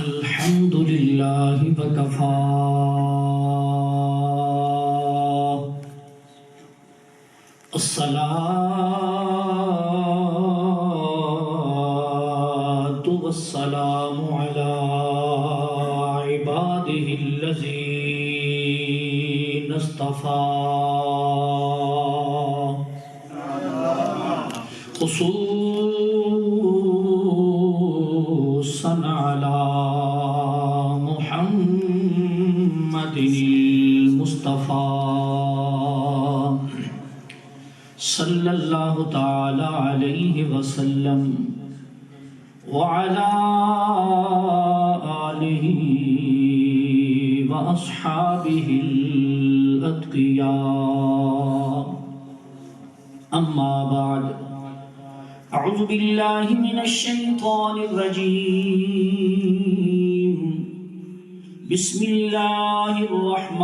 الحمد لله وكفى الصلاة والسلام على عباده الذين اصطفى خصوصا على محمد المصطفى صلی اللہ تعالی علیہ وسلم وعلى آلہ واصحابہ الاتقیاء اما بعد اعوذ باللہ من الشیطان الرجیم بسم اللہ الرحمن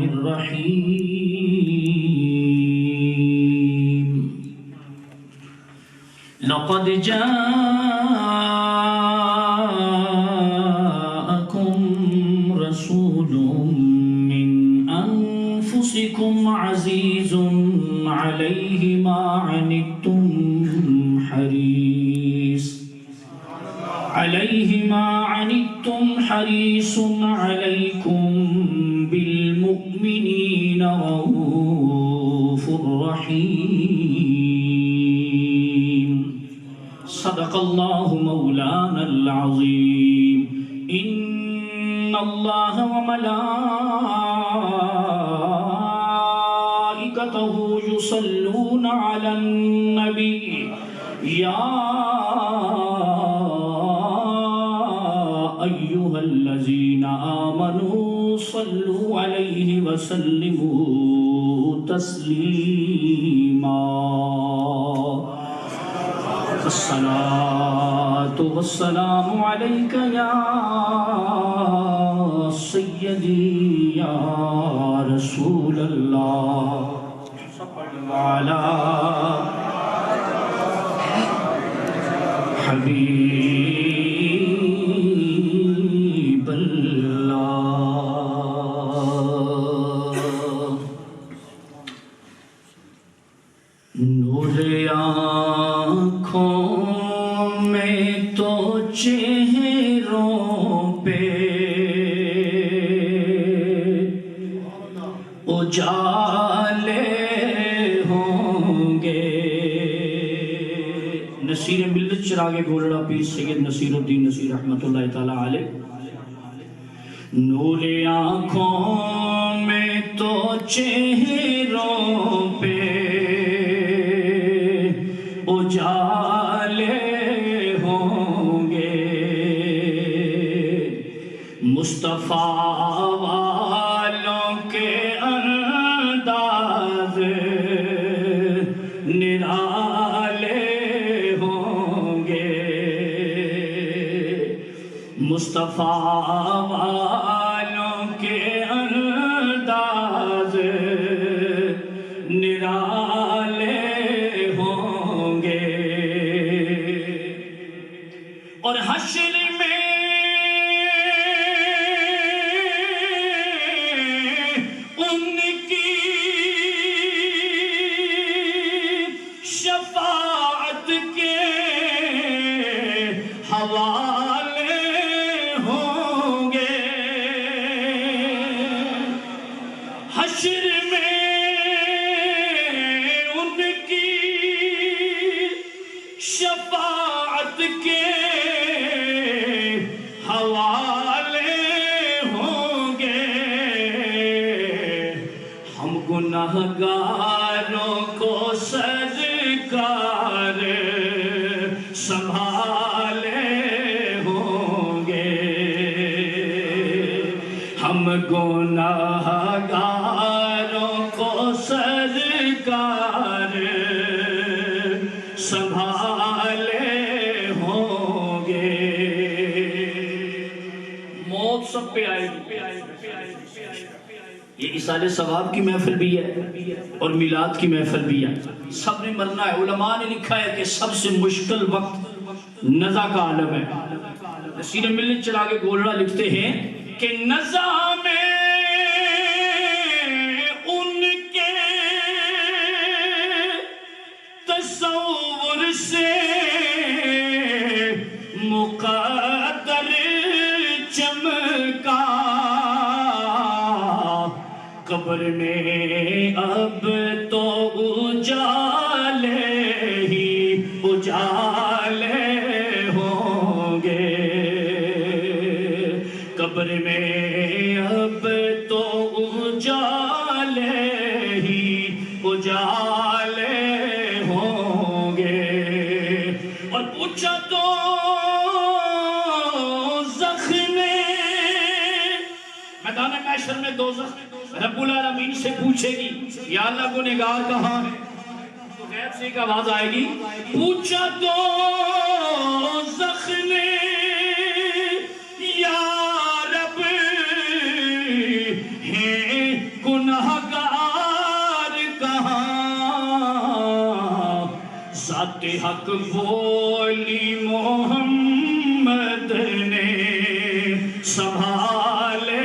الرحیم لقد جاءكم رسول من أنفسكم عزيز عليه ما عنتم حريص عليكم بالمؤمنين رؤوف رحيم صدق الله مولانا العظيم إن الله وملائكته يصلون على النبي يا أيها الذين آمنوا صلوا عليه وسلموا تسليما الصلاة والسلام عليك يا سيدي يا رسول الله وعلى حبيب الله نور آنکھوں میں تو چہروں پہ اجالے ہوں گے نصیر ملت چراغ گولڑا پیر سید نصیر الدین نصیر رحمت اللہ تعالی علیہ نور آنکھوں میں تو چہروں پہ اجالے ہوں گے مصطفیٰ والوں کے انداز نرالے ہوں گے مصطفیٰ والوں کے انداز نرالے ہوں گے اور حشر میں ان کی شفاعت کے حوالے ہوں گے حشر میں ان کی شفاعت کے حوالے ہوں گے ہم گناہگاروں کو سرکار سنبھالے ہوں گے ہم گناہگاروں کو سرکار سنبھالے ہوں گے موت سب پہ آئے گی یہ ایصال ثواب کی محفل بھی ہے اور میلاد کی محفل بھی ہے، سب نے مرنا ہے۔ علماء نے لکھا ہے کہ سب سے مشکل وقت نزا کا عالم ہے۔ نصیر ملت چراغ گولڑا لکھتے ہیں کہ نزا میں ان کے تصور سے مقدر چمکا، قبر میں اب تو اجالے ہی اجالے ہوں گے، قبر میں اب تو اجالے ہی اجالے ہوں گے۔ اور پوچھا تو میدان محشر میں دوزخ رب العالمین سے پوچھے گی یا اللہ گنہگار کہاں ہے؟ تو غیب سے ایک آواز آئے گی، پوچھا دوزخ نے یا رب ہیں گنہگار کہاں؟ ذات حق بولی محمد نے سنبھالے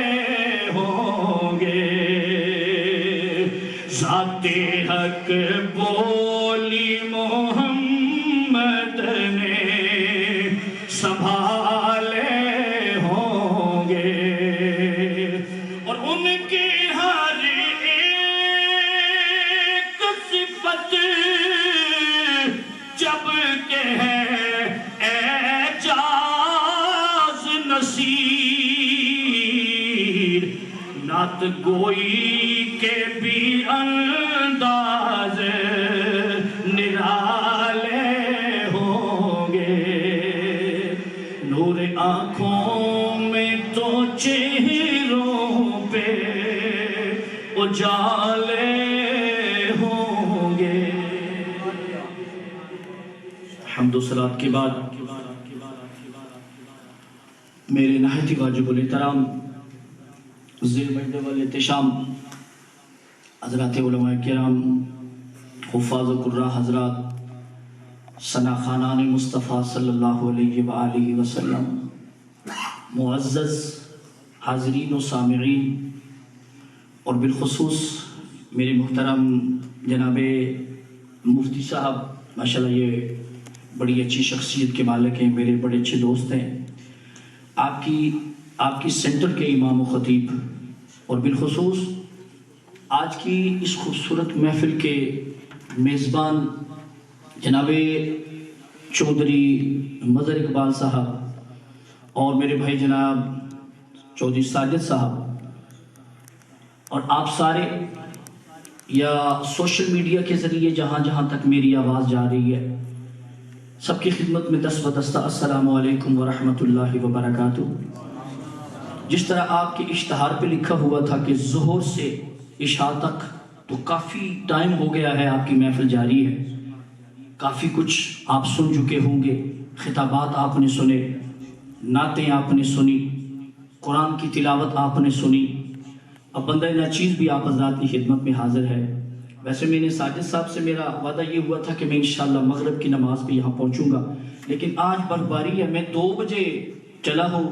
ذات حق بولی محمد نے سنبھالے ہوں گے، اور ان کی ہر ایک صفت جب کہ ہے اعجاز نصیر، نعت گوئی کے بھی انداز نرالے ہوں گے، نور آنکھوں میں تو چہروں پہ اجالے ہوں گے۔ حمد و صلوات کے بعد میرے نہایت واجب الاحترام ذیل مجد والاحتشام حضرات علماء کرام، حفاظ و قراء حضرات، ثنا خانان مصطفیٰ صلی اللہ علیہ وآلہ وسلم، معزز حاضرین و سامعین، اور بالخصوص میرے محترم جناب مفتی صاحب، ماشاءاللہ یہ بڑی اچھی شخصیت کے مالک ہیں، میرے بڑے اچھے دوست ہیں، آپ کی سینٹر کے امام و خطیب، اور بالخصوص آج کی اس خوبصورت محفل کے میزبان جناب چودھری مظہر اقبال صاحب، اور میرے بھائی جناب چودھری ساجد صاحب، اور آپ سارے یا سوشل میڈیا کے ذریعے جہاں جہاں تک میری آواز جا رہی ہے، سب کی خدمت میں دست بدستہ السلام علیکم ورحمۃ اللہ وبرکاتہ۔ جس طرح آپ کے اشتہار پہ لکھا ہوا تھا کہ ظہر سے عشاء تک، تو کافی ٹائم ہو گیا ہے، آپ کی محفل جاری ہے، کافی کچھ آپ سن چکے ہوں گے، خطابات آپ نے سنے، نعتیں آپ نے سنی، قرآن کی تلاوت آپ نے سنی، اب بندہ ناچیز بھی آپ حضرات کی خدمت میں حاضر ہے۔ ویسے میں نے ساجد صاحب سے میرا وعدہ یہ ہوا تھا کہ میں انشاءاللہ مغرب کی نماز پہ یہاں پہنچوں گا، لیکن آج برفباری ہے، میں 2 بجے چلا ہوں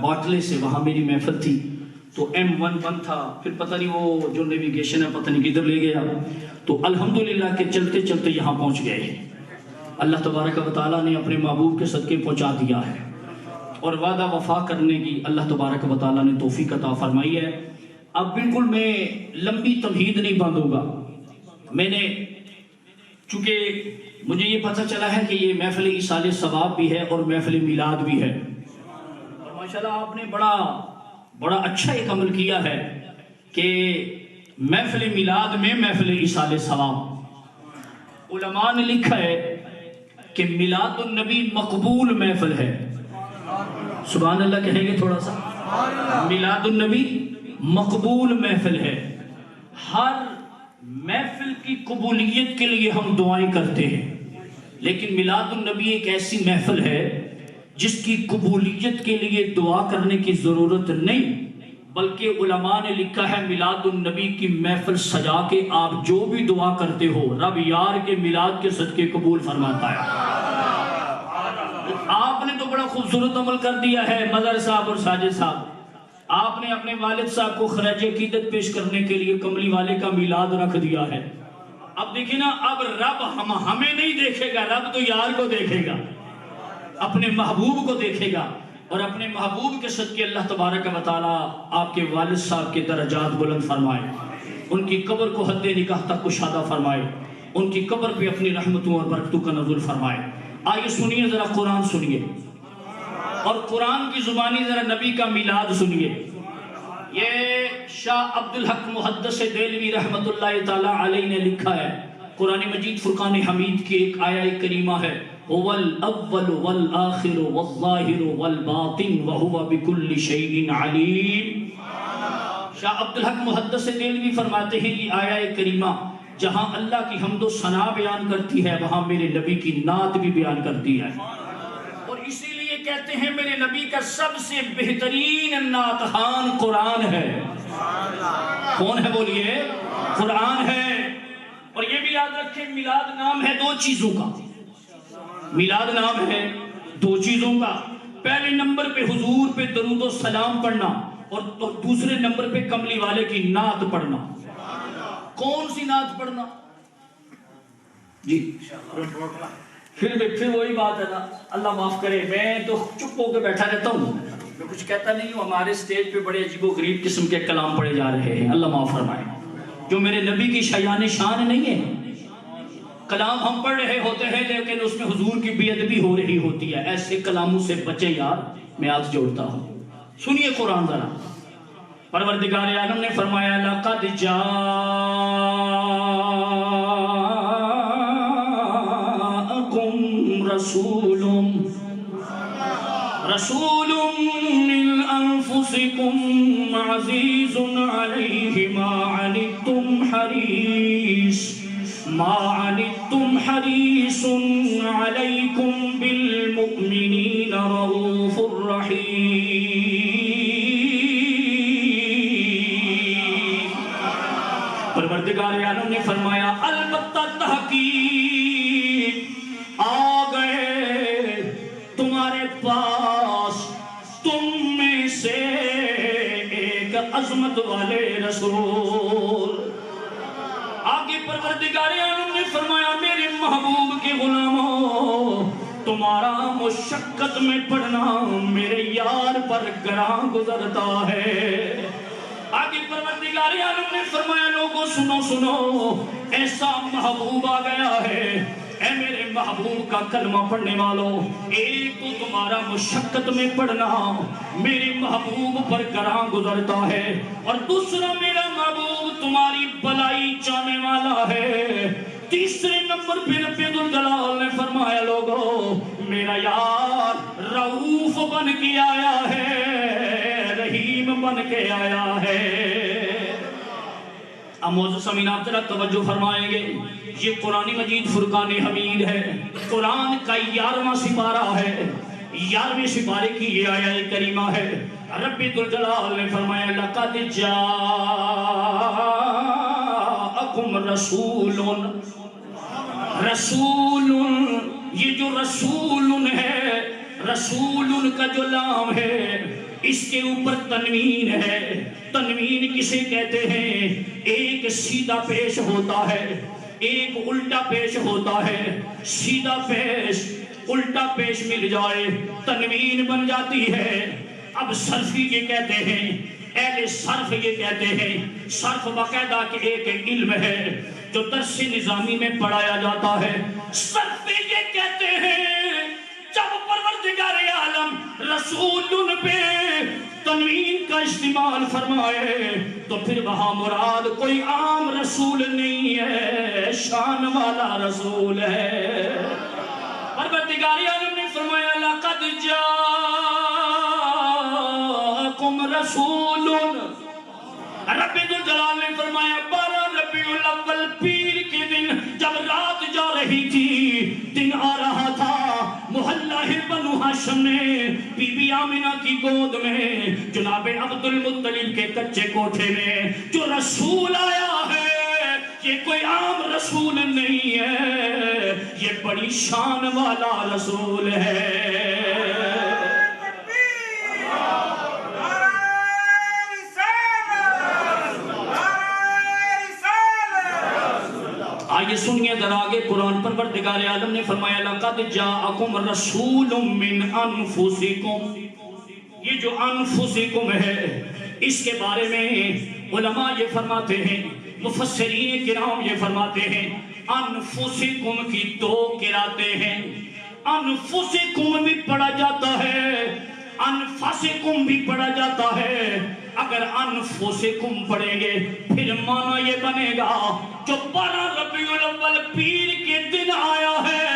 باٹلے سے، وہاں میری محفل تھی، تو M1 بند تھا، پھر پتہ نہیں وہ جو نیویگیشن ہے پتہ نہیں کدھر لے گیا، تو الحمدللہ کہ چلتے چلتے یہاں پہنچ گئے۔ اللہ تبارک و تعالیٰ نے اپنے محبوب کے صدقے پہنچا دیا ہے، اور وعدہ وفا کرنے کی اللہ تبارک و تعالیٰ نے توفیق عطا فرمائی ہے۔ اب بالکل میں لمبی تمہید نہیں باندھوں گا، میں نے چونکہ مجھے یہ پتہ چلا ہے کہ یہ محفل ایصال ثواب بھی ہے اور محفل میلاد بھی ہے، اور ماشاءاللہ آپ نے بڑا اچھا ایک عمل کیا ہے کہ محفل میلاد میں محفل ایصال ثواب۔ علماء نے لکھا ہے کہ میلاد النبی مقبول محفل ہے، سبحان اللہ کہیں گے تھوڑا سا، میلاد النبی مقبول محفل ہے۔ ہر محفل کی قبولیت کے لیے ہم دعائیں کرتے ہیں، لیکن میلاد النبی ایک ایسی محفل ہے جس کی قبولیت کے لیے دعا کرنے کی ضرورت نہیں، بلکہ علماء نے لکھا ہے میلاد النبی کی محفل سجا کے آپ جو بھی دعا کرتے ہو رب یار کے میلاد کے صدقے قبول فرماتا ہے۔ آپ نے تو بڑا خوبصورت عمل کر دیا ہے مظہر صاحب اور ساجد صاحب، آپ نے اپنے والد صاحب کو خراج عقیدت پیش کرنے کے لیے کملی والے کا میلاد رکھ دیا ہے۔ اب دیکھیں نا، اب رب ہمیں نہیں دیکھے گا، رب تو یار کو دیکھے گا، اپنے محبوب کو دیکھے گا، اور اپنے محبوب کے صدقے اللہ تبارک و تعالیٰ آپ کے والد صاحب کے درجات بلند فرمائے، ان کی قبر کو حد نکاح تک کشادہ فرمائے، ان کی قبر پہ اپنی رحمتوں اور برکتوں کا نزول فرمائے۔ آئیے سنیے ذرا قرآن سنیے، اور قرآن کی زبانی ذرا نبی کا میلاد سنیے۔ یہ شاہ عبدالحق محدث دہلوی رحمت اللہ تعالیٰ علیہ نے لکھا ہے، قرآن مجید فرقان حمید کی ایک آیہ کریمہ ہے، هو الاول والآخر والظاہر والباطن وهو بكل شیء علیم۔ شاہ عبدالحق محدث دہلوی فرماتے ہیں یہ آیہ کریمہ جہاں اللہ کی حمد و ثنا بیان کرتی ہے وہاں میرے نبی کی نعت بھی بیان کرتی ہے، اور اسی لیے کہتے ہیں میرے نبی کا سب سے بہترین نعت خوان قرآن ہے۔ کون ہے بولیے؟ قرآن ہے۔ اور یہ بھی یاد رکھیں میلاد نام ہے دو چیزوں کا، میلاد نام ہے دو چیزوں کا، پہلے نمبر پہ حضور پہ درود و سلام پڑھنا، اور دوسرے نمبر پہ کملی والے کی نعت پڑھنا۔ کون سی نعت پڑھنا؟ جی پھر وہی بات ہے نا، اللہ معاف کرے، میں تو چپ ہو کے بیٹھا رہتا ہوں، میں کچھ کہتا نہیں ہوں، ہمارے سٹیج پہ بڑے عجیب و غریب قسم کے کلام پڑھے جا رہے ہیں، اللہ معاف فرمائے، جو میرے نبی کی شایان شان نہیں ہے۔ کلام ہم پڑھ رہے ہوتے ہیں لیکن اس میں حضور کی بے ادبی ہو رہی ہوتی ہے، ایسے کلاموں سے بچیں یار، میں ہاتھ جوڑتا ہوں۔ سنیے قرآن ذرا، پروردگار عالم نے فرمایا لَقَدْ جَاءَكُمْ رَسُولٌ مِّنْ أَنفُسِكُمْ عَزِيزٌ عَلَيْهِ مَا عَنِتُّمْ حَرِيصٌ عَلَيْكُمْ بِالْمُؤْمِنِينَ رَءُوفٌ رَحِيمٌ۔ پروردگار عالم نے فرمایا البتہ تحقیق آ گئے تمہارے پاس تم میں سے ایک عظمت والے رسول۔ آگے پروردگار عالم نے فرمایا میرے محبوب کے غلاموں، تمہارا مشقت میں پڑھنا میرے یار پر گراں گزرتا ہے۔ آگے پروردگار عالم نے فرمایا لوگوں سنو سنو، ایسا محبوب آ گیا ہے، اے میرے محبوب کا کلمہ پڑھنے والوں، ایک تو تمہارا مشقت میں پڑھنا میرے محبوب پر گراں گزرتا ہے، اور دوسرا میرا محبوب تمہاری بلائی چاہنے والا ہے۔ تیسرے نمبر پہ رب ذوالجلال نے فرمایا لوگوں میرا یار رؤوف بن کے آیا ہے، رحیم بن کے آیا ہے۔ اب معزز سامعین آپ ذرا توجہ فرمائیں گے، یہ قرآن مجید فرقان حمید ہے، قرآن کا 11واں سپارہ ہے، 11ویں سپارے کی یہ آیہ کریمہ ہے۔ رب ذوالجلال نے فرمایا لَقَدْ جَاءَكُمْ رسول، یہ جو رسول ہے، رسول کا جو لام ہے اس کے اوپر تنوین ہے۔ تنوین کسے کہتے ہیں؟ ایک سیدھا پیش ہوتا ہے، ایک الٹا پیش ہوتا ہے، سیدھا پیش الٹا پیش مل جائے تنوین بن جاتی ہے۔ اب صرفی یہ کہتے ہیں، اہل صرف یہ کہتے ہیں، صرف باقاعدہ کہ ایک علم ہے جو درس نظامی میں پڑھایا جاتا ہے۔ صرف یہ کہتے ہیں جب پروردگار عالم رسول پہ تنوین کا استعمال فرمائے تو پھر وہاں مراد کوئی عام رسول نہیں ہے، شان والا رسول ہے۔ پروردگار عالم نے فرمایا لَقَدْ جَاءَكُمْ رَسُولٌ، رب ذوالجلال نے فرمایا 12 ربیع الاول پیر کے دن جب رات جا رہی تھی، دن آ رہا تھا، محلہ بنو ہاشم نے بی بی آمنہ کی گود میں جناب عبد المطلب کے کچے کوٹھے میں جو رسول آیا ہے یہ کوئی عام رسول نہیں ہے، یہ بڑی شان والا رسول ہے۔ آئیے سنیے در آگے قرآن پروردگار عالم نے فرمایا لَقَدْ جَاءَكُمْ رَسُولٌ مِّنْ أَنفُسِكُمْ، یہ جو انفسکم ہے اس کے بارے میں علماء یہ فرماتے ہیں، مفسرین کرام یہ فرماتے ہیں، انفسکم کی دو قراتیں ہیں، انفسکم بھی پڑھا جاتا ہے، انفسکم بھی پڑھا جاتا ہے۔ اگر انفسکم پڑھیں گے پھر معنی یہ بنے گا جو 12 ربیع الاول پیر کے دن آیا ہے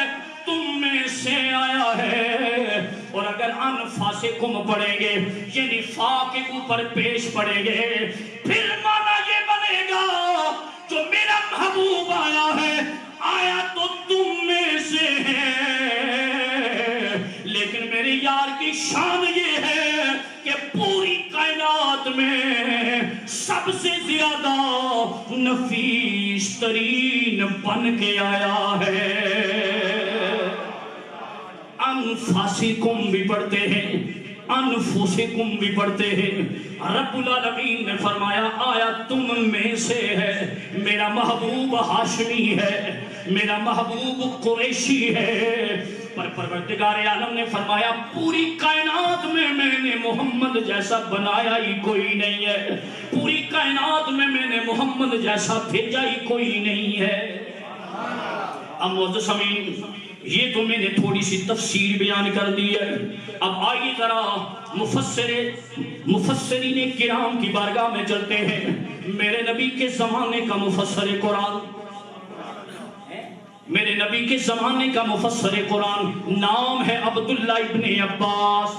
تم میں سے آیا ہے، اور اگر انفسکم پڑھیں گے یعنی فا کے اوپر پیش پڑھیں گے پھر معنی یہ بنے گا جو میرا محبوب آیا ہے آیا تو تم میں سے ہے، لیکن میرے یار کی شان یہ ہے کہ پوری کائنات میں سب سے زیادہ نفیس ترین بن کے آیا ہے۔ انفسکم بھی پڑھتے ہیں، انفسکم بھی پڑھتے ہیں۔ رب العالمین نے فرمایا آیا تم میں سے ہے، میرا محبوب ہاشمی ہے، میرا محبوب قریشی ہے، پر پروردگار عالم نے فرمایا پوری کائنات میں میں نے محمد جیسا بنایا ہی کوئی نہیں ہے، پوری کائنات میں میں نے محمد جیسا بھیجا ہی کوئی نہیں ہے۔ اب معززین یہ تو میں نے تھوڑی سی تفسیر بیان کر دی ہے، اب آئیے ذرا مفسرین کرام کی بارگاہ میں چلتے ہیں۔ میرے نبی کے زمانے کا مفسر قرآن، میرے نبی کے زمانے کا مفسر قرآن نام ہے عبداللہ ابن عباس۔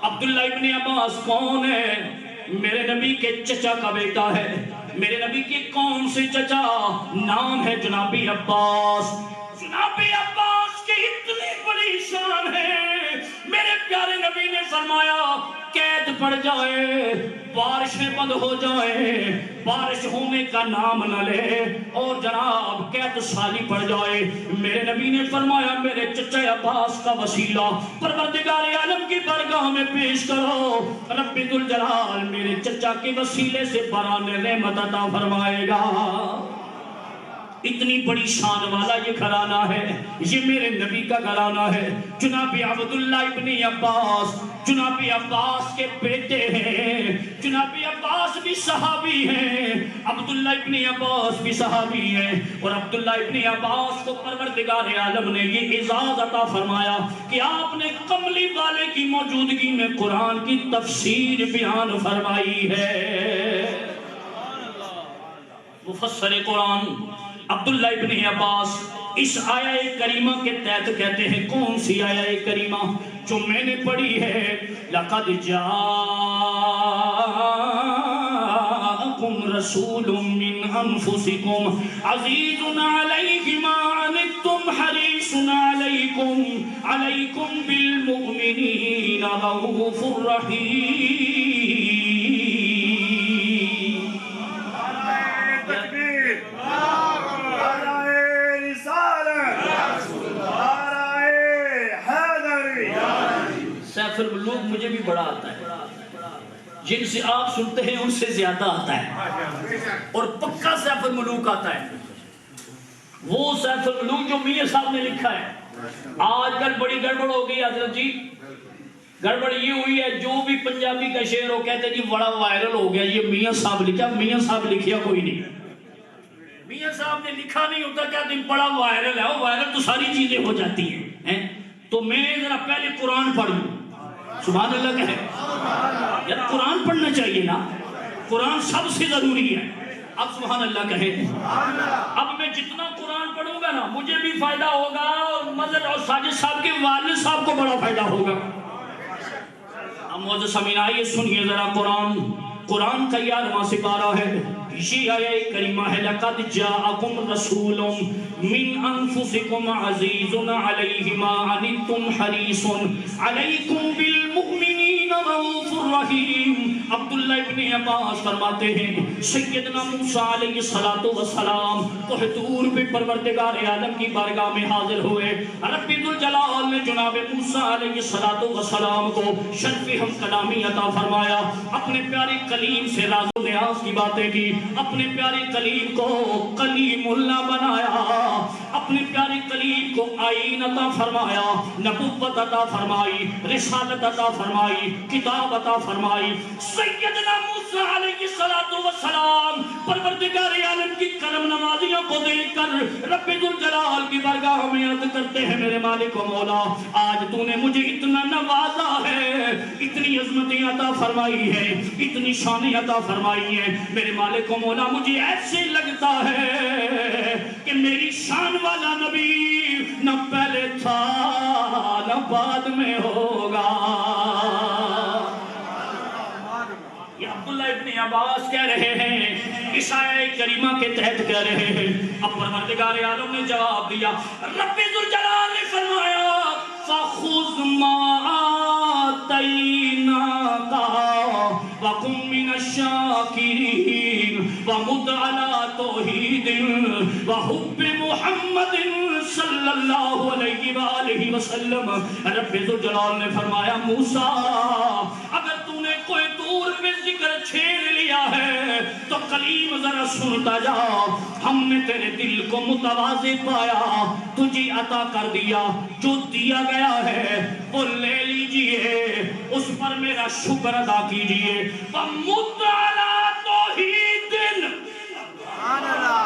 عبداللہ ابن عباس کون ہے؟ میرے نبی کے چچا کا بیٹا ہے۔ میرے نبی کے کون سے چچا؟ نام ہے جناب عباس۔ جناب عباس کی اتنی بڑی شان ہے، میرے پیارے نبی نے فرمایا قید پڑ جائے، بارشیں بند ہو جائیں، بارش ہونے کا نام نہ لے اور جناب قید سالی پڑ جائے، میرے نبی نے فرمایا میرے چچا عباس کا وسیلہ پروردگار عالم کی بارگاہ میں پیش کرو، رب ذوالجلال میرے چچا کے وسیلے سے بران نعمت عطا فرمائے گا۔ اتنی بڑی شان والا یہ گھرانہ ہے، یہ میرے نبی کا گھرانہ ہے۔ جناب عبداللہ ابن عباس، جناب عباس کے بیٹے ہیں، جناب عباس بھی صحابی ہیں، عبداللہ ابن عباس بھی صحابی ہیں، اور عبداللہ ابن عباس کو پروردگار عالم نے یہ اعزاز عطا فرمایا کہ آپ نے کملی والے کی موجودگی میں قرآن کی تفسیر بیان فرمائی ہے۔ مفسر قرآن عبداللہ ابن عباس اس آیہ کریمہ کے تحت کہتے ہیں، کون سی آیہ کریمہ جو میں نے پڑھی ہے؟ لَقَدْ جَاءَكُمْ رَسُولٌ مِّنْ أَنفُسِكُمْ عَزِيزٌ عَلَيْهِ مَا عَنِتُّمْ حَرِيصٌ عَلَيْكُمْ بِالْمُؤْمِنِينَ رَءُوفٌ رَحِيمٌ۔ سیف الملوک مجھے بھی بڑا آتا ہے، جن سے آپ سنتے ہیں ان سے زیادہ آتا ہے، اور پکا سیف الملوک آتا ہے، وہ سیف الملوک جو میاں صاحب نے لکھا ہے۔ آج کل بڑی گڑبڑ ہو گئی حضرت جی، گڑبڑ یہ ہوئی ہے جو بھی پنجابی کا شعر ہو کہتے جی بڑا وائرل ہو گیا، یہ میاں صاحب لکھا، میاں صاحب لکھیا کوئی نہیں، میاں صاحب نے لکھا نہیں ہوتا کہتے ہیں بڑا وائرل ہے، وہ وائرل تو ساری چیزیں ہو جاتی ہیں۔ تو میں ذرا پہلے قرآن پڑھ لوں، سبحان اللہ کہے، یار قرآن پڑھنا چاہیے نا، قرآن سب سے ضروری ہے۔ اب سبحان اللہ کہے، اب میں جتنا قرآن پڑھوں گا نا مجھے بھی فائدہ ہوگا، اور مظہر اور ساجد صاحب کے والد صاحب کو بڑا فائدہ ہوگا۔ اب معززین آئیے سنیے ذرا قرآن کا 11واں سپارہ ہے، یہ آیہ کریمہ ہے، لَقَدْ جَاءَكُمْ رَسُولٌ من انفسکم عزیز علیہ ما عنتم حریص علیکم بالمؤمنین رؤوف الرحیم۔ عبداللہ ابن عباس فرماتے ہیں سیدنا موسیٰ علیہ السلام کوہ طور پہ پروردگار عالم کی بارگاہ میں حاضر ہوئے۔ رب ذوالجلال نے جناب موسیٰ علیہ السلام کو شرف ہم کلامی عطا فرمایا، اپنے پیارے کلیم سے راز و نیاز کی باتیں کی، اپنے پیارے کلیم کو کلیم اللہ بنایا، اپنے پیارے کلیم کو آئین عطا فرمایا، نبوت عطا فرمائی، رسالت عطا فرمائی، کتاب عطا فرمائی۔ سیدنا موسیٰ علیہ السلام پروردگار عالم کی کرم نوازیوں کو دیکھ کر رب ذوالجلال کی بارگاہ میں عرض کرتے ہیں میرے مالک و مولا، آج تو نے مجھے اتنا نوازا ہے، اتنی عظمتیں عطا فرمائی ہے، اتنی شانیں عطا فرمائی ہیں میرے مالک و مولا، مجھے ایسے لگتا ہے کہ میری شان والا نبی نہ پہلے تھا نہ بعد میں ہوگا۔ یہ عبداللہ ابن عباس کہہ رہے ہیں، اس آیت کریمہ کے تحت کہہ رہے ہیں۔ اب پروردگار عالم نے جواب دیا، رب ذوالجلال نے فرمایا فَخُذْ مَا آتَيْنَاكَ وَكُن مِّنَ الشَّاكِرِينَ وَمُتْ عَلَىٰ تَوْحِيدٍ وَحُبِّ مُحَمَّدٍ صلی اللہ علیہ وآلہ وسلم۔ رب ذوالجلال نے فرمایا موسیٰ اگر تو نے کوئی دور میں ذکر چھیڑ لیا ہے تو کلیم ذرا سنتا جا، ہم نے تیرے دل کو متواضع پایا، تجھے عطا کر دیا، جو دیا گیا ہے وہ لے لیجئے، اس پر میرا شکر ادا کیجئے۔ وَمُتْ عَلَىٰ تَوْحِيدٍ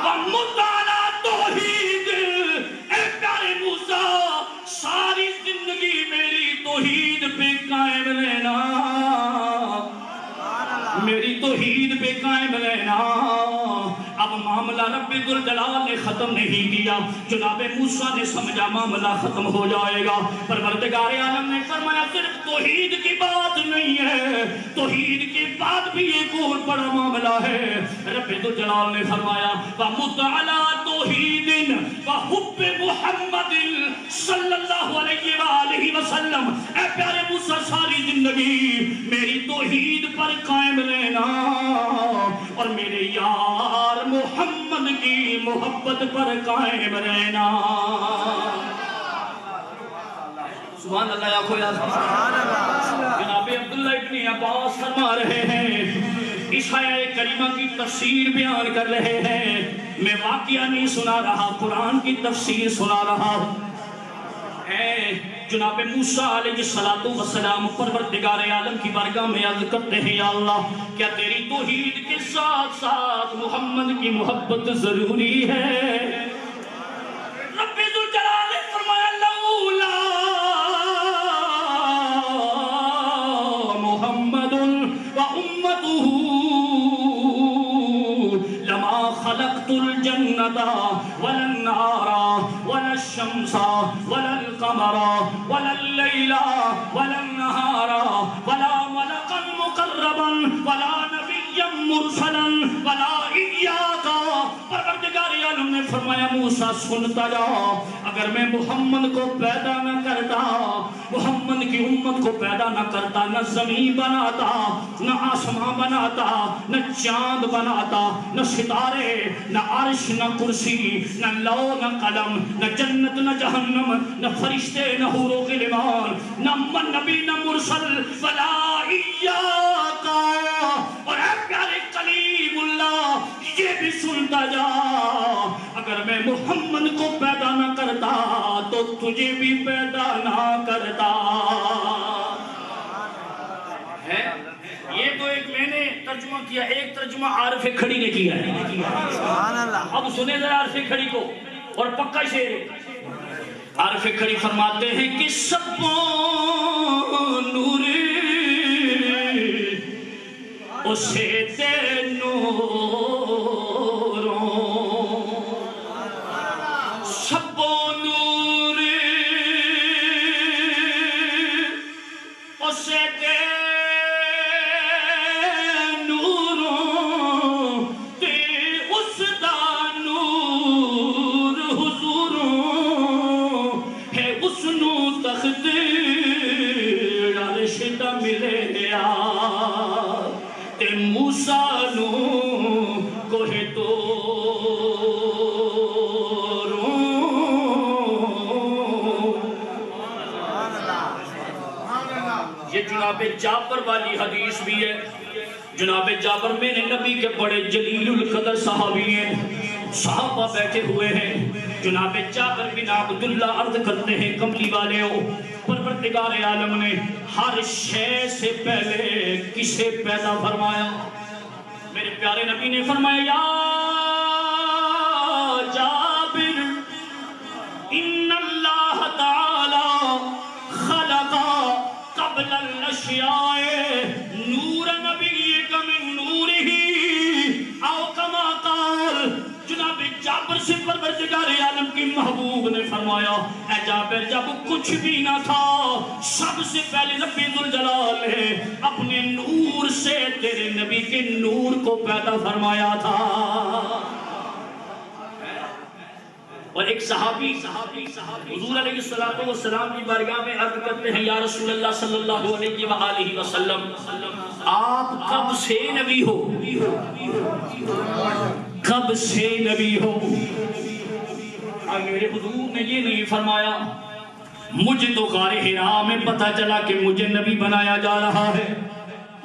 وَمُتْ عَلَىٰ تَوْحِيدٍ۔ اے پیارے موسیٰ ساری زندگی میری توحید پہ قائم رہنا، میری توحید پہ قائم رہنا۔ اب معاملہ رب ذوالجلال نے ختم نہیں کیا، جناب موسیٰ نے سمجھا معاملہ ختم ہو جائے گا، پروردگار عالم نے فرمایا صرف توحید کی بات نہیں ہے، توحید کے بعد بھی ایک اور بڑا معاملہ ہے۔ رب ذوالجلال نے فرمایا وَمُتْ عَلَىٰ تَوْحِيدٍ وَحُبِّ مُحَمَّدٍ صلی اللہ علیہ وآلہ وسلم۔ اے پیارے موسیٰ ساری زندگی میری توحید پر قائم رہنا اور میرے یار محمد کی محبت پر قائم رہنا۔ سبحان اللہ یا کوئی جناب عبداللہ ابن عباس فرما رہے ہیں، اس آیت کریمہ کی تفسیر بیان کر رہے ہیں، میں واقعہ نہیں سنا رہا، قرآن کی تفسیر سنا رہا ہوں۔ جناب موسیٰ علیہ السلام پروردگار عالم کی بارگاہ میں عرض کرتے ہیں یا اللہ کیا تیری توحید کے ساتھ ساتھ محمد کی محبت ضروری ہے؟ رب ذوالجلال نے فرمایا لولا محمد و امتہ لما خلقت الجنة ولا النار ولا الشمس ولا القمر ولا الليل ولا النهار ولا ملكا مقربا ولا نبيا مرسلا ولا إياك۔ پروردگار عالم نے فرمایا موسیٰ سنتا جا، اگر میں محمد کو پیدا نہ کرتا، محمد کی امت کو پیدا نہ کرتا، نہ زمین بناتا، نہ آسمان بناتا، نہ چاند بناتا، نہ ستارے، نہ عرش، نہ کرسی، نہ لو، نہ قلم، نہ جنت، نہ جہنم، نہ فرشتے، نہ حور و غلمان، نہ نبی، نہ مرسل، ولا ایاک۔ اور اے پیارے کلیم اللہ یہ بھی سنتا جا، اگر میں محمد کو پیدا نہ کرتا تو تجھے بھی پیدا نہ کرتا۔ یہ تو ایک میں نے ترجمہ کیا، ایک ترجمہ عارف کھڑی نے کیا ہے۔ اب سنے ذرا عارف کھڑی کو، اور پکا شعر عارف کھڑی فرماتے ہیں کہ سب نور اسے تے نوروں، سب نور اسے تے نوروں تے اس دا نور حضور تخت عرش دا ملیا تے موسیٰ نو کوہ طوروں یہ جناب جابر والی حدیث بھی ہے. جناب جابر میرے نبی کے بڑے جلیل القدر صحابی ہیں. صحابہ بیٹھے ہوئے ہیں. جناب جابر بن عبداللہ عرض کرتے ہیں کملی والے ہو پروردگار عالم نے ہر شے سے پہلے کسے پیدا فرمایا؟ میرے پیارے نبی نے فرمایا یا جابر ان اللہ تعالی خلق قبل الاشیاء نور نبیک من نورہ او کما قال. جناب جابر سے پروردگار عالم کی محبوب نے فرمایا اے جابر جب کچھ بھی نہ تھا سب سے پہلے رب ذوالجلال نے اپنے نور سے تیرے نبی کے نور کو پیدا فرمایا تھا. اور ایک صحابی حضور علیہ السلام کی بارگاہ میں عرض کرتے ہیں یا رسول اللہ صلی اللہ علیہ وآلہ وسلم آپ کب سے نبی ہو؟ کب سے نبی ہو؟ میرے حضور نے یہ نہیں فرمایا مجھے تو غار حرا میں پتہ چلا کہ مجھے نبی بنایا جا رہا ہے.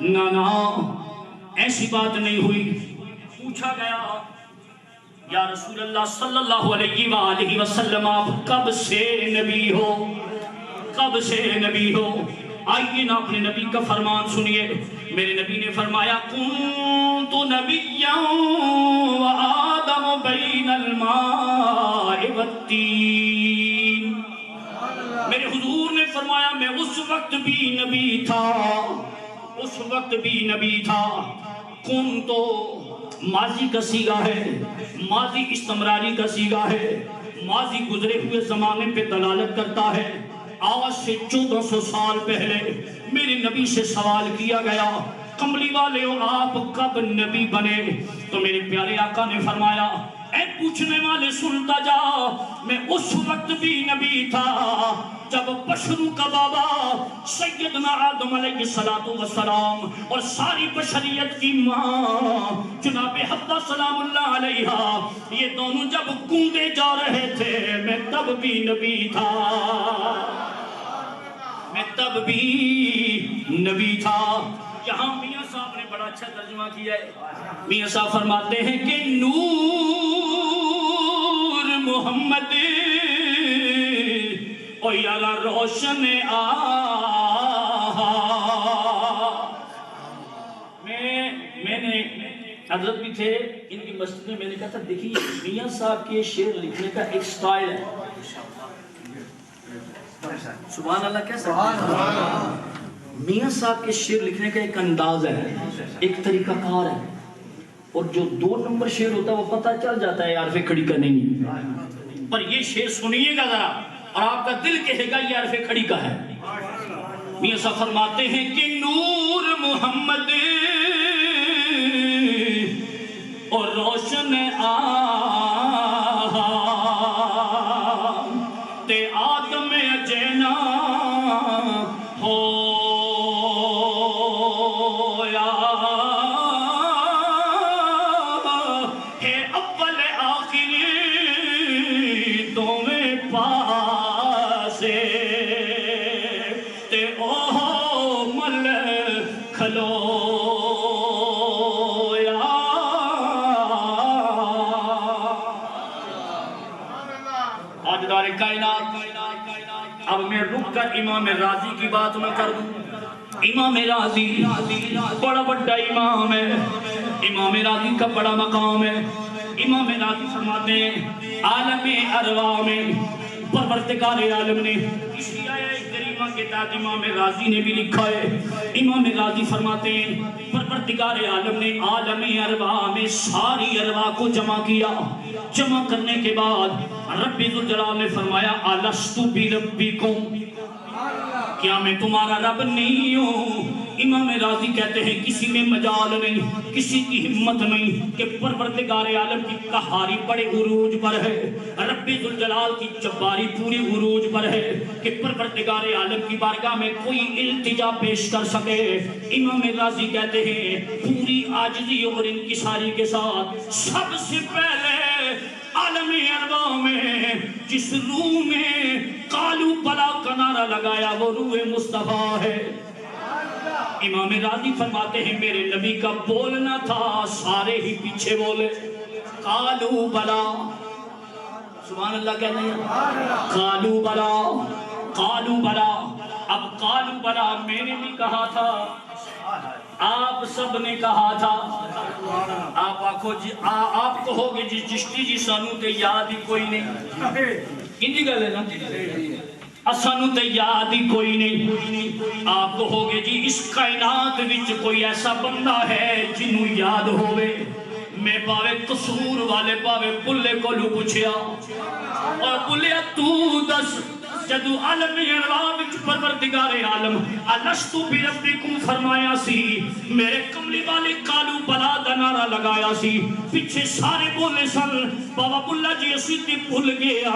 نا ایسی بات نہیں ہوئی. پوچھا گیا یا رسول اللہ صلی اللہ علیہ وآلہ وسلم آپ کب سے نبی ہو؟ کب سے نبی ہو؟ آئیے نا اپنے نبی کا فرمان سنیے. میرے نبی نے فرمایا کنت نبیا وآدم بین الماء والتین. میرے حضور نے فرمایا میں اس وقت بھی نبی تھا. کنت ماضی کا صیغہ ہے. ماضی استمراری کا صیغہ ہے. ماضی گزرے ہوئے زمانے پہ دلالت کرتا ہے. آج سے 1400 سال پہلے میرے نبی سے سوال کیا گیا کملی والے ہو آپ کب نبی بنے؟ تو میرے پیارے آقا نے فرمایا اے پوچھنے والے سنتا جا میں اس وقت بھی نبی تھا جب بشروں کا بابا سیدنا آدم علیہ السلام اور ساری بشریت کی ماں جناب حوا سلام اللہ علیہا یہ دونوں جب گونگے جا رہے تھے میں تب بھی نبی تھا. یہاں میاں صاحب نے بڑا اچھا ترجمہ کیا ہے. میاں صاحب فرماتے ہیں کہ نور محمد او یارا روشن میں نے حضرت بھی تھے ان کی مسجد میں نے کہا تھا دیکھیے میاں صاحب کے شعر لکھنے کا ایک سٹائل ہے. سبحان اللہ کیسا میاں صاحب کے شعر لکھنے کا ایک انداز ہے ایک طریقہ کار ہے. اور جو 2 نمبر شعر ہوتا ہے وہ پتہ چل جاتا ہے عارف کھڑی کا نہیں. پر یہ شعر سنیے گا ذرا اور آپ کا دل کہے گا یہ عارف کھڑی کا ہے. میاں صاحب فرماتے ہیں کہ نور محمد اور روشن تے آدم اجینا ہو یا ہے اول آخری دوویں پاسے تے اوہ مل کھلو کائنات. اب میں رک کر امام راضی کی بات نہ کر دوں. امام راضی بڑا بڑا امام ہے. امام راضی کا بڑا مقام ہے. امام راضی فرماتے ہیں عالم ارواح میں پروردگار عالم نے اسی آیت کریمہ کے تحت امام راضی نے بھی لکھا ہے. امام راضی فرماتے ہیں پروردگار عالم نے عالم ارواح میں ساری ارواح کو جمع کیا. جمع کرنے کے بعد رب ذوالجلال نے فرمایا الستو بربکم کیا میں تمہارا رب نہیں ہوں؟ امام راضی کہتے ہیں کسی میں مجال نہیں، کسی کی ہمت نہیں کہ پروردگار عالم کی قہاری بڑے عروج پر ہے، رب ذوالجلال کی جباری پوری عروج پر ہے کہ پروردگار عالم کی بارگاہ میں کوئی التجا پیش کر سکے۔ امام راضی کہتے ہیں پوری عاجزی اور انکساری کے ساتھ سب سے پہلے عالم ارواح میں جس روح میں قالو بلا کا نعرہ لگایا وہ روح مصطفیٰ ہے۔ امام راضی فرماتے ہیں میرے نبی کا بولنا تھا سارے ہی پیچھے بولے، قالو بلا، سبحان اللہ کہتے ہیں، قالو بلا، قالو بلا۔ اب قالو بلا میں نے بھی کہا تھا، آپ سب نے کہا تھا، آپ آکھو جی آپ کہو گے جی چشتی جی سانو تے یاد ہی کوئی نہیں، کنجی گل ہے نا، سانو تے یاد ہی کوئی نہیں۔ آپ کہو گے جی اس کائنات وچ کوئی ایسا بندہ ہے جنوں یاد ہوئے، میں پاوے قصور والے پاوے بلے کو لو پوچھیا اور بلیا تو دس جدو عالم ارواح وچ پروردگار عالم الستو بربکم فرمایا سی، میرے کملی والے قالو بلا دا نعرہ لگایا سی، پیچھے سارے بولے سن بابا بلا جی اسی تے بھول گیا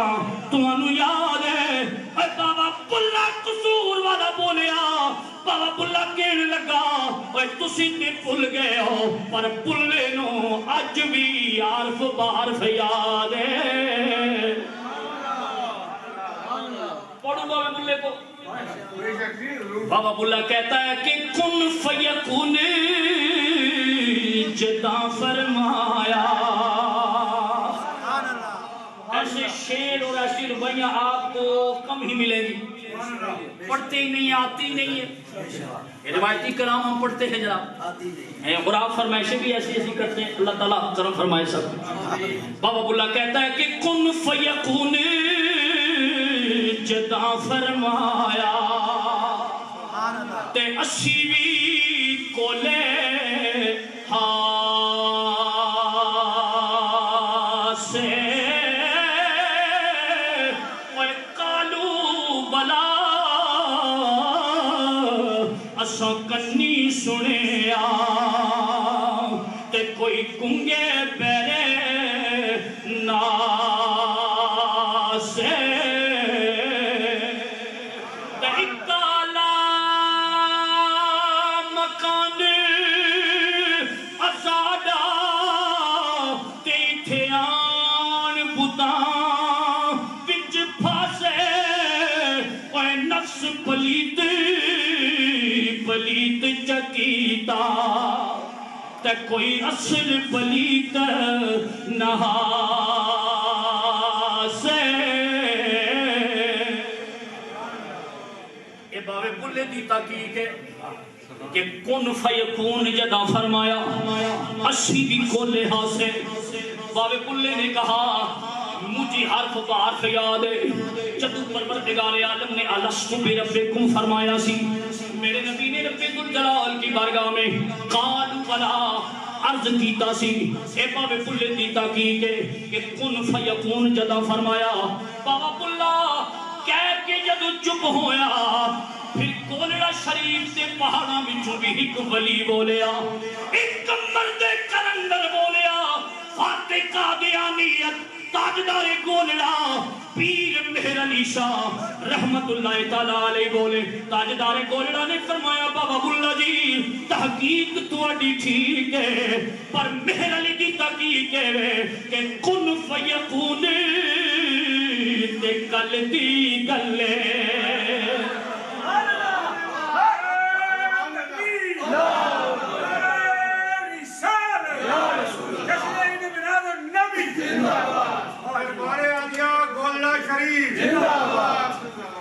تانوں یاد ہے، اے بابا بلا قصور والا بولیا، بابا بلا کہنے لگا اے تسی تے بھول گئے ہو پر بلے نو اج بھی عارف بعرف یاد ہے۔ پڑھو بابا بلے کو، بابا بلا کہتا ہے کہ کن فیکون جدا فرمایا۔ ایسے شعر اور ایسی روایاں آپ کو کم ہی ملے گی، پڑھتے ہی نہیں، آتی ہی نہیں ہے۔ روایتی کلام ہم پڑھتے ہیں جناب، اور آپ فرمائشیں بھی ایسی ایسی کرتے ہیں، اللہ تعالیٰ کرم فرمائے سب۔ بابا بلا کہتا ہے کہ کن فیکون جدا فرمایا تے اسیوی کولے سے اور قالو بلا اساں کنی سنیا تے کوئی گنگے بیرے ناسے پلیت چکیتا تے کوئی اصل پلیت نہا سے۔ اے باوے بلے دی تحقیق ہے کہ کن فیکون جدا فرمایا اسی بھی کو لحاظ سے باوے بلے نے کہا مجھے حرف بحرف یاد ہے جدو پروردگار عالم نے الستو بربکم فرمایا سی، میرے نبی نے رب ذوالجلال کی بارگاہ میں قالو بلا عرض کیتا سی۔ اے بابا بلے دی تحقیق ہے کہ کن فیکون جدا فرمایا، بابا بلا کہہ کے جدو چپ ہویا پھر کولڑا شریف سے پہاڑاں وچوں بھی ایک ولی بولیا، ایک مرد کلندر بولیا، فاتح قادیانیت تاجدار گولڑا پیر مہر علی شاہ رحمت اللہ تعالیٰ علیہ بولے۔ تاجدار گولڑا نے فرمایا بابا بلا جی تحقیق تواڈی ٹھیک ہے پر مہر علی کی تحقیق ہے کہ کن فیکون تے گل دی گلے۔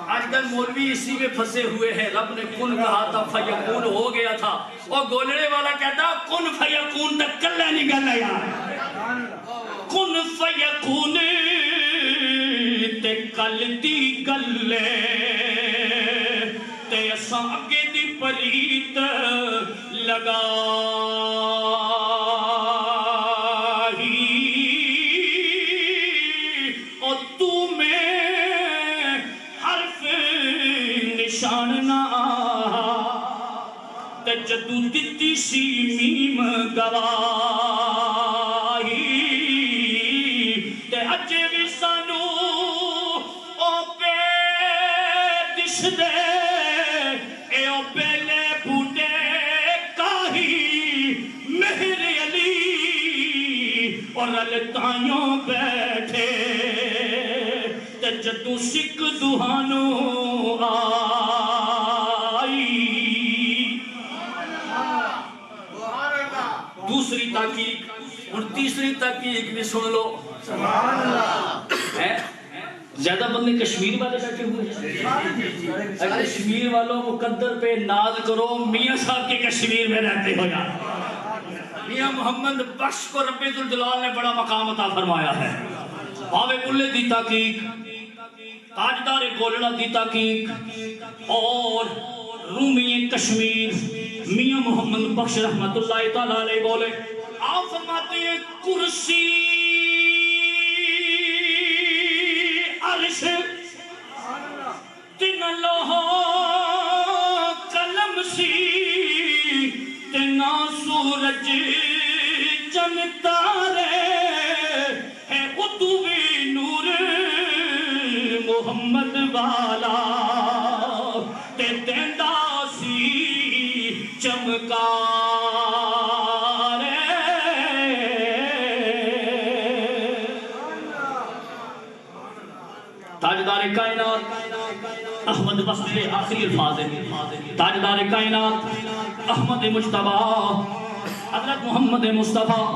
آج کل مولوی اسی میں پھنسے ہوئے ہیں، رب نے کن کہا تھا فیکون ہو گیا تھا، اور گولڑے والا کہتا کن فیکون تک کلہ نہیں گلہ یار، کن فیکون تے کل دی گلے تے اساں اگے دی پلیت لگا جدو دتی سی میم گواہی تے اجے بھی سانو او پہ دس دے اے او پہلے بوٹے کاہی مہر علی اور رلتائیوں بیٹھے تے جدو سکھ دہانو آئی. دوسری تحقیق اور تیسری تحقیق بھی سن لو. زیادہ بندے کشمیر والے بیٹھے ہوئے ہیں. کشمیر والوں مقدر پہ ناز کرو، میاں صاحب کے کشمیر میں رہتے ہو یار. میاں محمد بخش کو رب ذوالجلال نے بڑا مقام عطا فرمایا ہے. باوے بلے دی تحقیق، تاجدار گولڑا دی تحقیق اور رومی کشمیر میاں محمد بخش رحمت اللہ تعالیٰ علیہ بولے. آپ فرماتے ہیں کرسی عرش تن لوہا قلم سی تنا سورج چن تارے ہے اتوی نور محمد والا تے تیندا سی چمکار. تاجدار کائنات احمد بصری آخری الفاظ ہیں. تاجدار کائنات احمد مجتبی حضرت محمد مصطفیٰ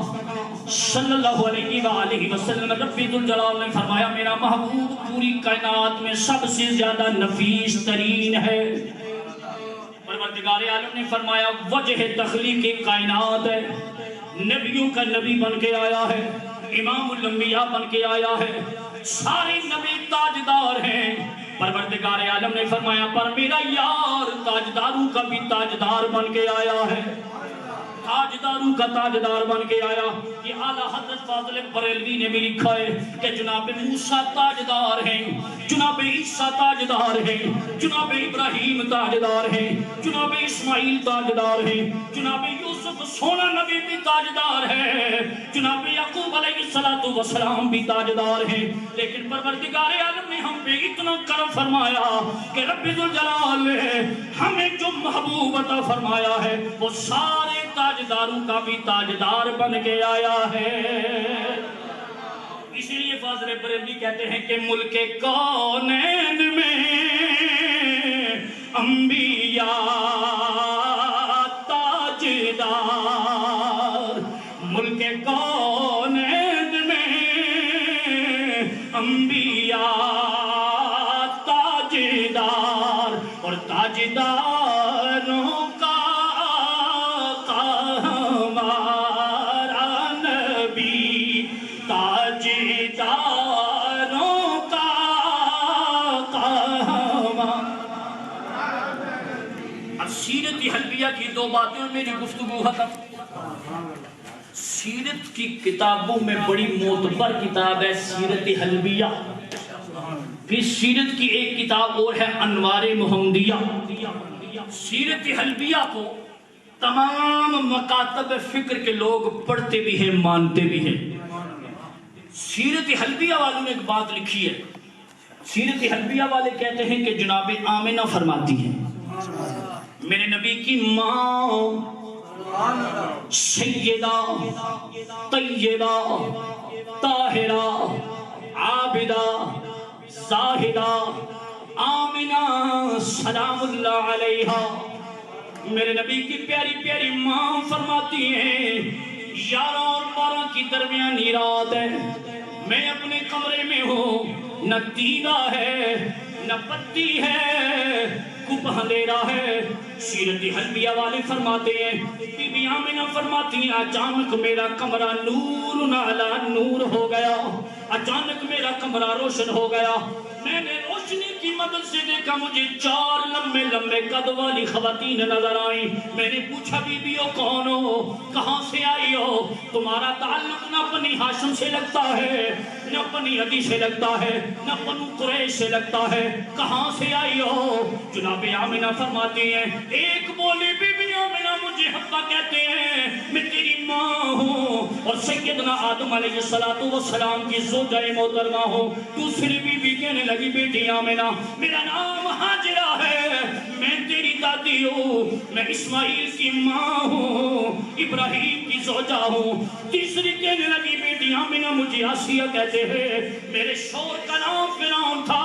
صلی اللہ علیہ وآلہ وسلم رب ذوالجلال نے فرمایا میرا محبوب پوری کائنات میں سب سے زیادہ نفیس ترین ہے. پروردگار عالم نے فرمایا وجہ تخلیق کائنات ہے، نبیوں کا نبی بن کے آیا ہے، امام الانبیاء بن کے آیا ہے، سارے نبی تاجدار ہیں. پروردگار عالم نے فرمایا پر میرا یار تاجداروں کا بھی تاجدار بن کے آیا ہے، تاجداروں کا تاجدار بن کے آیا. یہ اعلیٰ حضرت فاضل بریلوی نے بھی لکھا ہے کہ جناب موسیٰ تاجدار ہیں، جناب عیسیٰ تاجدار ہیں، جناب ابراہیم تاجدار ہیں، جناب اسماعیل تاجدار ہیں، جناب یوسف سونا نبی بھی تاجدار ہے، جناب یعقوب علیہ السلام بھی تاجدار ہیں. لیکن پروردگار عالم نے ہم پہ اتنا کرم فرمایا کہ رب ذوالجلال نے ہمیں جو محبوب عطا فرمایا ہے وہ سارے تاجداروں کا بھی تاجدار بن کے آیا ہے. اسی لیے فاضل بریلوی کہتے ہیں کہ ملک کونین میں انبیاء تاجدار، ملک کونین میں انبیاء تاجدار اور تاجداروں کا سیرت حلبیہ کی دو باتیں اور میری گفتگو ختم. سیرت کی کتابوں میں بڑی معتبر کتاب ہے سیرت حلبیہ. پھر سیرت کی ایک کتاب اور ہے انوار محمدیہ. سیرت حلبیہ کو تمام مکاتب فکر کے لوگ پڑھتے بھی ہیں، مانتے بھی ہیں. سیرت حلبیہ والوں نے ایک بات لکھی ہے. سیرت حلبیہ والے کہتے ہیں کہ جناب آمنہ فرماتی ہیں میرے نبی کی ماں سیدہ طیبہ طاہرہ عابدہ زاہدہ آمنہ سلام اللہ علیہا میرے نبی کی پیاری پیاری ماں فرماتی ہیں 11 اور 12 کی درمیانی رات ہے، میں اپنے کمرے میں ہوں، نہ دینا ہے نہ پتی ہے، کب اندھیرا ہے. سیرت حلبیہ والے فرماتے ہیں بی بی آمنہ فرماتی ہیں اچانک میرا کمرہ نور علی نور ہو گیا، اچانک میرا کمرہ روشن ہو گیا. میں نے روشنی کی مدد سے دیکھا مجھے 4 لمبے لمبے قد والی خواتین نظر آئیں. میں نے پوچھا بی بی ہو کون ہو، کہاں سے آئی ہو؟ تمہارا تعلق نہ بنی ہاشم سے لگتا ہے، نہ بنی عدی سے لگتا ہے، نہ بنو قریش سے لگتا ہے، کہاں سے آئی ہو؟ جناب آمنہ فرماتی ہیں ایک بولی بی بی آمنہ مجھے حقہ کہتے ہیں، میں تیری ماں ہوں اور سیدنا آدم علیہ السلام کی زوجہ محترمہ ہوں۔ دوسری بی بی کہنے لگی بیٹی آمنہ میرا نام ہاجرہ ہے، میں تیری دادی ہوں، میں اسماعیل کی ماں ہوں، ابراہیم کی زوجہ ہوں۔ تیسری کہنے لگی بیٹی آمنہ مجھے آسیہ کہتے ہیں، میرے شوہر کا نام فرعون تھا،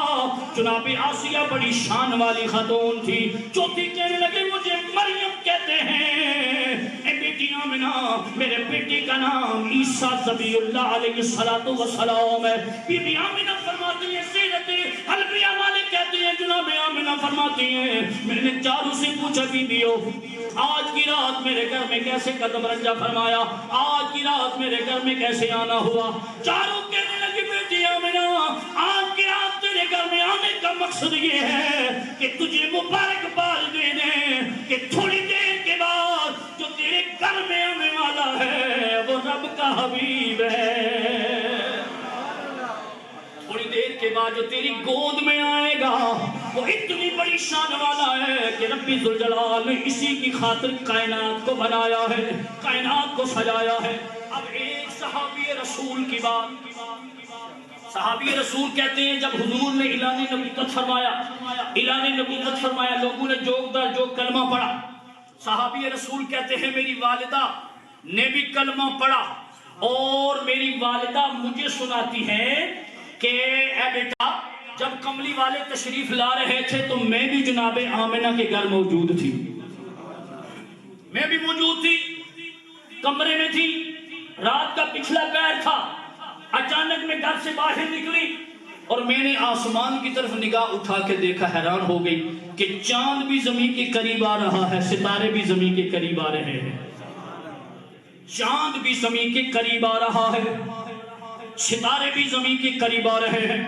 جناب آسیہ بڑی شان والی خاتون تھی۔ چوتھی کہنے لگے مجھے مریم کہتے ہیں، اے بیٹی آمنہ میرے بیٹی کا نام عیسیٰ ذبیح اللہ علیہ السلام ہے۔ بی بی آمنہ فرماتی ہیں سیرت حلبیہ والے کہتے ہیں، جناب آمنہ فرماتی ہیں میں نے چاروں سے پوچھا بی بیو آج کی رات میرے گھر میں کیسے قدم رنجہ فرمایا، آج کی رات میرے گھر میں کیسے آنا ہوا؟ چاروں کہنے لگی بیٹی آمنہ آج کی رات تیرے گھر میں آنے کا مقصد یہ ہے کہ تجھے مبارکباد دے دیں کہ تھوڑی دیر کے بعد جو تیرے گھر میں آنے والا ہے وہ رب کا حبیب ہے، تھوڑی دیر کے بعد جو تیری گود میں آئے گا وہ اتنی بڑی شان والا ہے کہ رب ذوالجلال نے اسی کی خاطر کائنات کو بنایا ہے، کائنات کو سجایا ہے۔ اب ایک صحابی رسول کی بات، صحابی رسول کہتے ہیں جب حضور نے اعلان نبوت فرمایا لوگوں نے جوک در جوک کلمہ پڑھا۔ صحابی رسول کہتے ہیں میری والدہ نے بھی کلمہ پڑھا اور میری والدہ مجھے سناتی ہے کہ اے بیٹا جب کملی والے تشریف لا رہے تھے تو میں بھی جناب آمنہ کے گھر موجود تھی، میں بھی موجود تھی، کمرے میں تھی، رات کا پچھلا پہر تھا، اچانک میں گھر سے باہر نکلی اور میں نے آسمان کی طرف نگاہ اٹھا کے دیکھا، حیران ہو گئی کہ چاند بھی زمین کے قریب آ رہا ہے، ستارے بھی زمین کے قریب آ رہے ہیں، چاند بھی زمین کے قریب آ رہا ہے، ستارے بھی زمین کے قریب آ رہے ہیں۔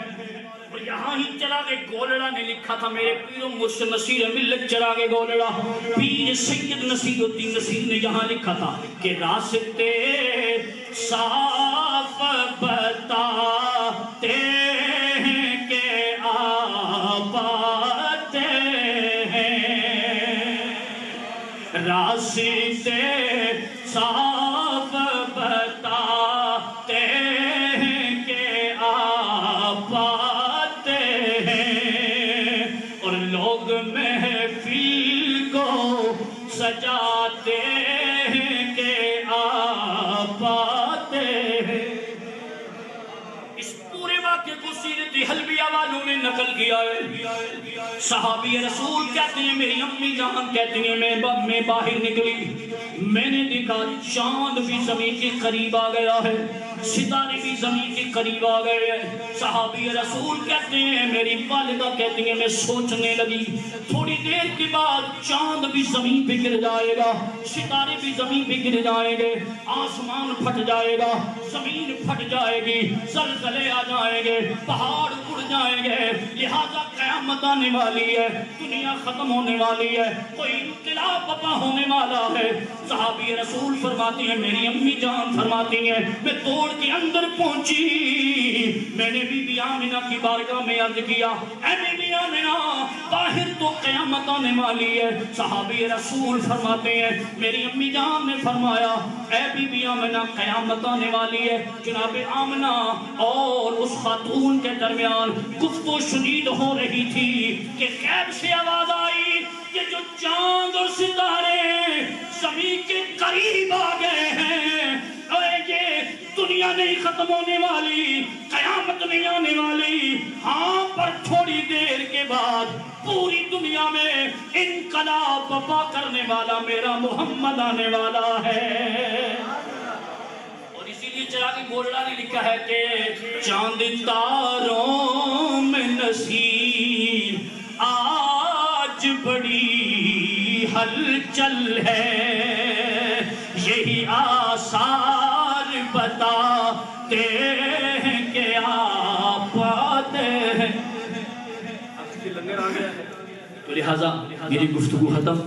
اور یہاں ہی چراغ گولڑا نے لکھا تھا، میرے پیر و مرشد نصیر ملت چراغ گولڑا پیر سید نصیر الدین نصیر نے یہاں لکھا تھا کہ راستے صاف بتاتے ہیں کہ آپ آتے ہیں، راستے صاف بتاتے ہیں کہ آپ آتے ہیں، اور لوگ محفل کو سجاتے ہیں کہ آپ آتے ہیں۔ اس پورے واقعے کو سیرت حلبیہ والوں نے نقل کیا ہے۔ صحابی رسول کہتے ہیں میری امی جان کہتی ہیں میں باہر نکلی، میں نے دیکھا چاند بھی زمین کے قریب آ گیا ہے، ستارے بھی زمین کے قریب آ گئے ہیں۔ صحابی رسول کہتے ہیں میری والدہ کہتی ہیں میں سوچنے لگی تھوڑی دیر کے بعد چاند بھی زمین پہ گر جائے گا، ستارے بھی زمین پہ گر جائیں گے، آسمان پھٹ جائے گا، زمین پھٹ جائے گی، زلزلے آ جائیں گے، پہاڑ اڑ جائیں گے، لہذا قیامت آنے والی ہے، دنیا ختم ہونے والی ہے، کوئی انقلاب برپا ہونے والا ہے۔ صحابی رسول فرماتی ہیں میری امی جان فرماتی ہیں میں دوڑ کے اندر پہنچی، میں نے بی بی آمنہ کی بارگاہ میں عرض کیا اے بی بی آمنہ باہر تو قیامت آنے والی ہے۔ صحابی رسول فرماتے ہیں میری امی جان نے فرمایا اے بی بی آمنہ قیامت آنے والی ہے۔ جناب آمنہ اور اس خاتون کے درمیان گفتگو شدید ہو رہی تھی کہ غیب سے آواز آئی کہ جو چاند اور ستارے زمین کے قریب آ گئے ہیں، اور یہ دنیا نہیں ختم ہونے والی، قیامت نہیں آنے والی، ہاں پر تھوڑی دیر کے بعد پوری دنیا میں انقلاب برپا کرنے والا میرا محمد آنے والا ہے۔ اور اسی لیے چراغ گولڑا نے لکھا ہے کہ چاند تاروں میں نصیب آج بڑی ہلچل ہے، یہی آثار بتاتے ہیں کہ آپ آتے ہیں۔ تو لہٰذا میری گفتگو ختم